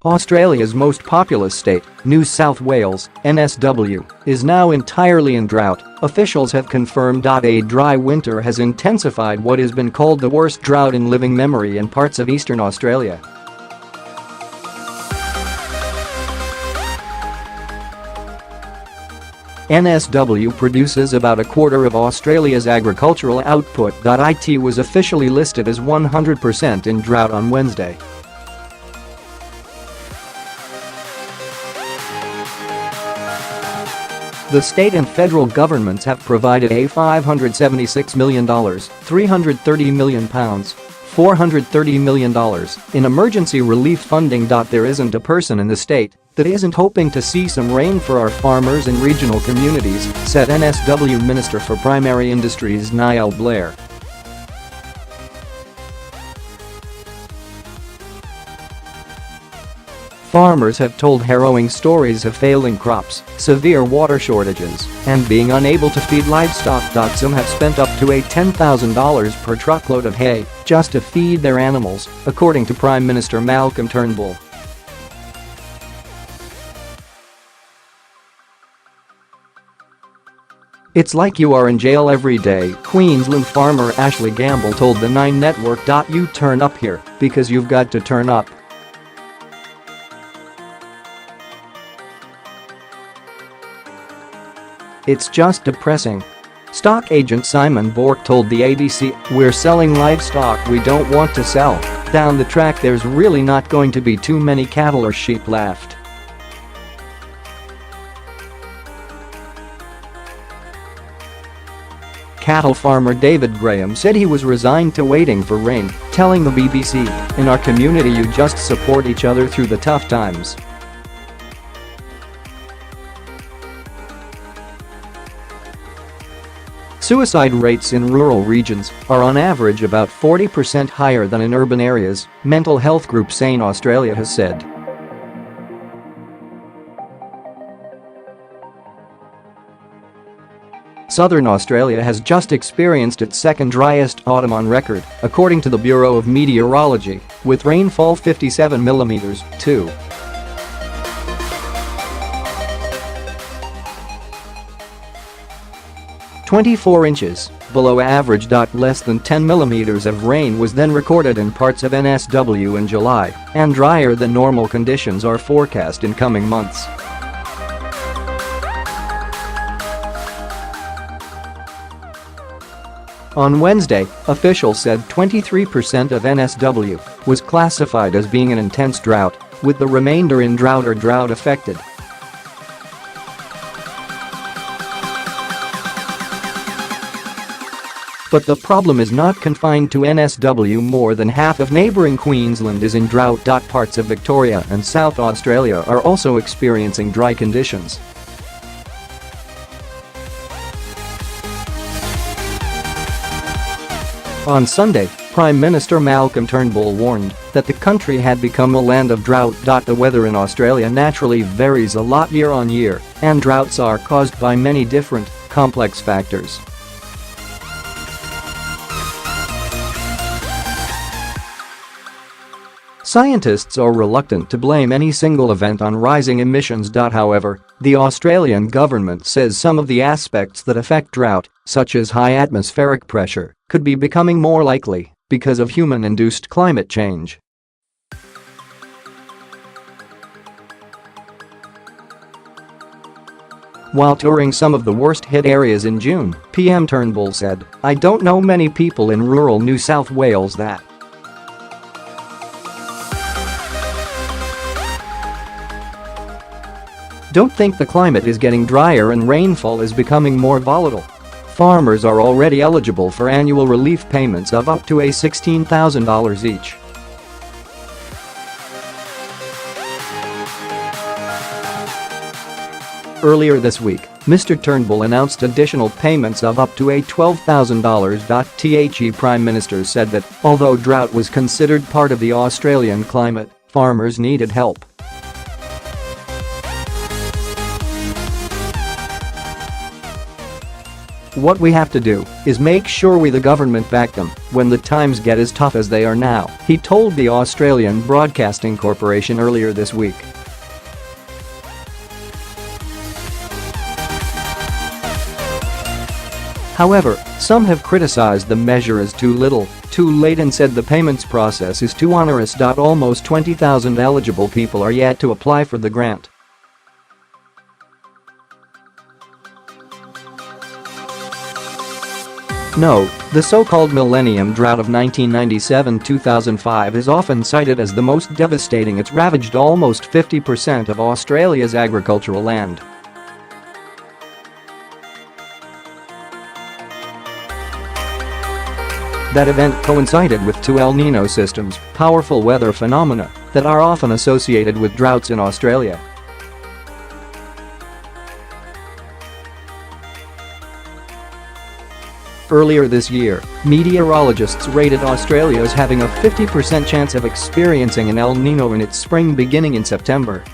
Australia's most populous state, New South Wales, NSW, is now entirely in drought. Officials have confirmed a dry winter has intensified what has been called the worst drought in living memory in parts of eastern Australia. NSW produces about a quarter of Australia's agricultural output.It was officially listed as 100% in drought on Wednesday. The state and federal governments have provided a $576 million, £330 million, $430 million in emergency relief funding. There isn't a person in the state that isn't hoping to see some rain for our farmers and regional communities, said NSW Minister for Primary Industries Niall Blair. Farmers have told harrowing stories of failing crops, severe water shortages, and being unable to feed livestock.Some have spent up to $10,000 per truckload of hay just to feed their animals, according to Prime Minister Malcolm Turnbull. "It's like you are in jail every day," Queensland farmer Ashley Gamble told the 9 Network. "You turn up here because you've got to turn up." "It's just depressing," stock agent Simon Bourke told the ABC. "We're selling livestock we don't want to sell. Down the track there's really not going to be too many cattle or sheep left." Cattle farmer David Graham said he was resigned to waiting for rain, telling the BBC, "In our community you just support each other through the tough times." Suicide rates in rural regions are on average about 40% higher than in urban areas, mental health group Sane Australia has said. Southern Australia has just experienced its second-driest autumn on record, according to the Bureau of Meteorology, with rainfall 57 millimeters, 24 inches below average. Less than 10 millimeters of rain was then recorded in parts of NSW in July, and drier than normal conditions are forecast in coming months. On Wednesday, officials said 23% of NSW was classified as being an intense drought, with the remainder in drought or drought-affected. But the problem is not confined to NSW. More than half of neighbouring Queensland is in drought. Parts of Victoria and South Australia are also experiencing dry conditions. On Sunday, Prime Minister Malcolm Turnbull warned that the country had become a land of drought. The weather in Australia naturally varies a lot year on year, and droughts are caused by many different, complex factors. Scientists are reluctant to blame any single event on rising emissions. However, the Australian government says some of the aspects that affect drought, such as high atmospheric pressure, could be becoming more likely because of human-induced climate change. While touring some of the worst-hit areas in June, PM Turnbull said, "I don't know many people in rural New South Wales that don't think the climate is getting drier and rainfall is becoming more volatile." Farmers are already eligible for annual relief payments of up to $16,000 each. Earlier this week, Mr. Turnbull announced additional payments of up to $12,000. The Prime Minister said that, although drought was considered part of the Australian climate, farmers needed help. What we have to do is make sure we the government back them when the times get as tough as they are now, he told the Australian Broadcasting Corporation earlier this week. However, some have criticised the measure as too little, too late and said the payments process is too onerous. Almost 20,000 eligible people are yet to apply for the grant. No, the so-called millennium drought of 1997-2005 is often cited as the most devastating. It's ravaged almost 50% of Australia's agricultural land. That event coincided with two El Niño systems, powerful weather phenomena that are often associated with droughts in Australia. Earlier this year, meteorologists rated Australia as having a 50% chance of experiencing an El Niño in its spring beginning in September.